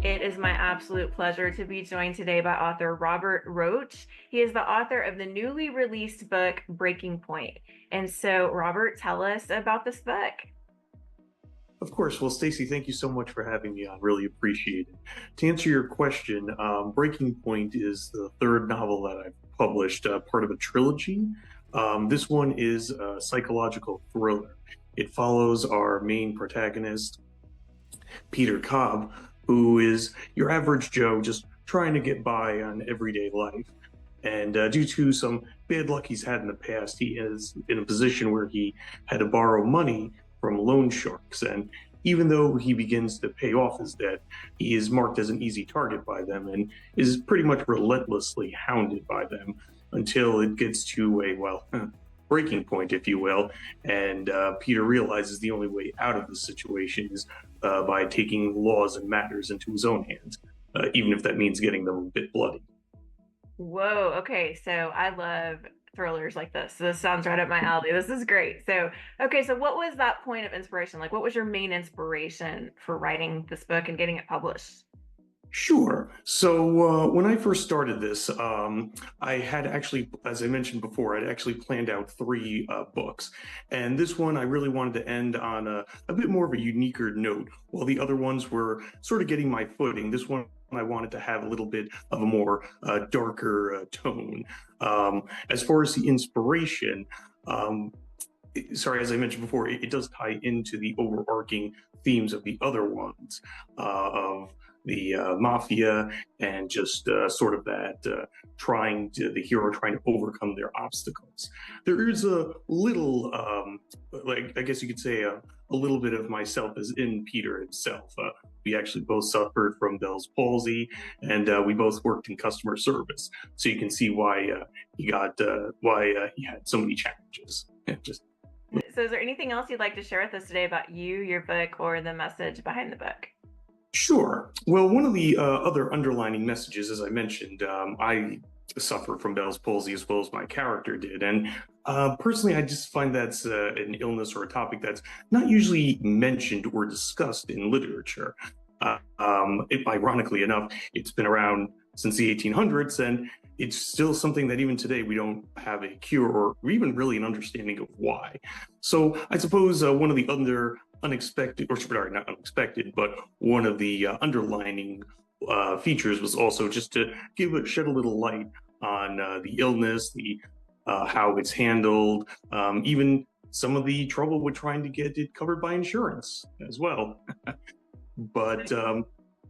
It is my absolute pleasure to be joined today by author Robert Roche. He is the author of the newly released book, Breaking Point. And so, Robert, tell us about this book. Of course. Well, Stacey, thank you so much for having me on. Really appreciate it. To answer your question, Breaking Point is the third novel that I've published, part of a trilogy. This one is a psychological thriller. It follows our main protagonist, Peter Cobb, who is your average Joe just trying to get by on everyday life. And due to some bad luck he's had in the past, he is in a position where he had to borrow money from loan sharks. And even though he begins to pay off his debt, he is marked as an easy target by them and is pretty much relentlessly hounded by them until it gets to a, well, breaking point, if you will. And Peter realizes the only way out of the situation is by taking laws and matters into his own hands, even if that means getting them a bit bloody. Whoa, okay, so I love thrillers like this. This sounds right up my alley. This is great. So, okay, so what was that point of inspiration? Like, what was your main inspiration for writing this book and getting it published? Sure. So when I first started this, I had actually, as I mentioned before, I'd actually planned out three books. And this one I really wanted to end on a bit more of a uniquer note, while the other ones were sort of getting my footing. This one I wanted to have a little bit of a more darker tone. As far as the inspiration, um, sorry, as I mentioned before, it does tie into the overarching themes of the other ones of the mafia and just sort of that the hero trying to overcome their obstacles. There is a little, like, I guess you could say, a little bit of myself is in Peter himself. We actually both suffered from Bell's palsy, and we both worked in customer service. So you can see why he had so many challenges. Just So, is there anything else you'd like to share with us today about you, your book, or the message behind the book? Sure. Well, one of the other underlining messages, as I mentioned, I suffer from Bell's palsy as well as my character did. And personally, I just find that's an illness or a topic that's not usually mentioned or discussed in literature. Ironically enough, it's been around since the 1800s, and it's still something that even today we don't have a cure or even really an understanding of why. So I suppose one of the unexpected, or sorry, not unexpected, but one of the underlining features was also just to shed a little light on the illness, the how it's handled, even some of the trouble with trying to get it covered by insurance as well. But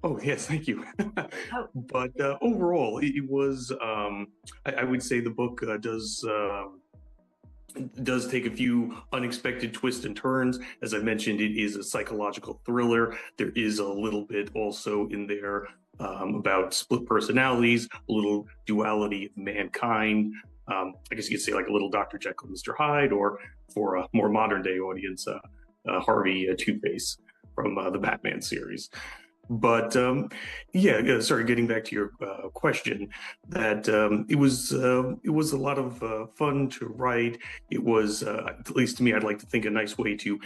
oh yes, thank you. Oh, But overall, it was I would say the book does take a few unexpected twists and turns. As I mentioned, it is a psychological thriller. There is a little bit also in there about split personalities, a little duality of mankind. I guess you could say like a little Dr. Jekyll, Mr. Hyde, or for a more modern day audience, Harvey Two Face from the Batman series. But yeah, sorry, getting back to your question, that it was a lot of fun to write. It was, at least to me, I'd like to think a nice way to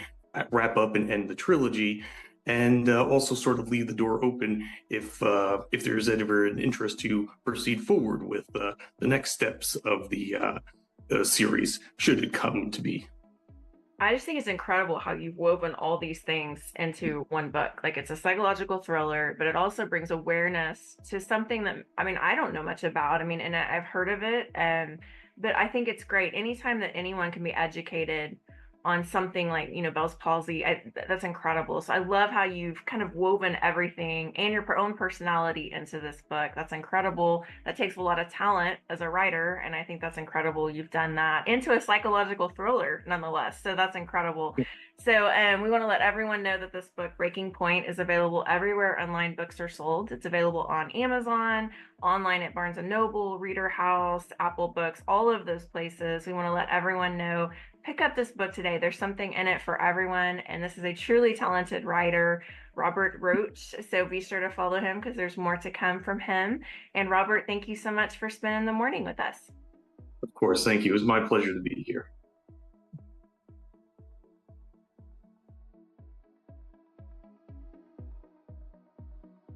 wrap up and end the trilogy, and also sort of leave the door open if there's ever an interest to proceed forward with the next steps of the series, should it come to be. I just think it's incredible how you've woven all these things into one book. Like it's a psychological thriller, but it also brings awareness to something that I mean I don't know much about. I mean, and I've heard of it, but I think it's great anytime that anyone can be educated on something like Bell's palsy. That's incredible. So I love how you've kind of woven everything and your own personality into this book. That's incredible. That takes a lot of talent as a writer, and I think that's incredible. You've done that into a psychological thriller, nonetheless. So that's incredible. So we want to let everyone know that this book, Breaking Point, is available everywhere online books are sold. It's available on Amazon, online at Barnes and Noble, Reader House, Apple Books, all of those places. We want to let everyone know, pick up this book today. There's something in it for everyone. And this is a truly talented writer, Robert Roach. So be sure to follow him because there's more to come from him. And Robert, thank you so much for spending the morning with us. Of course, thank you. It was my pleasure to be here.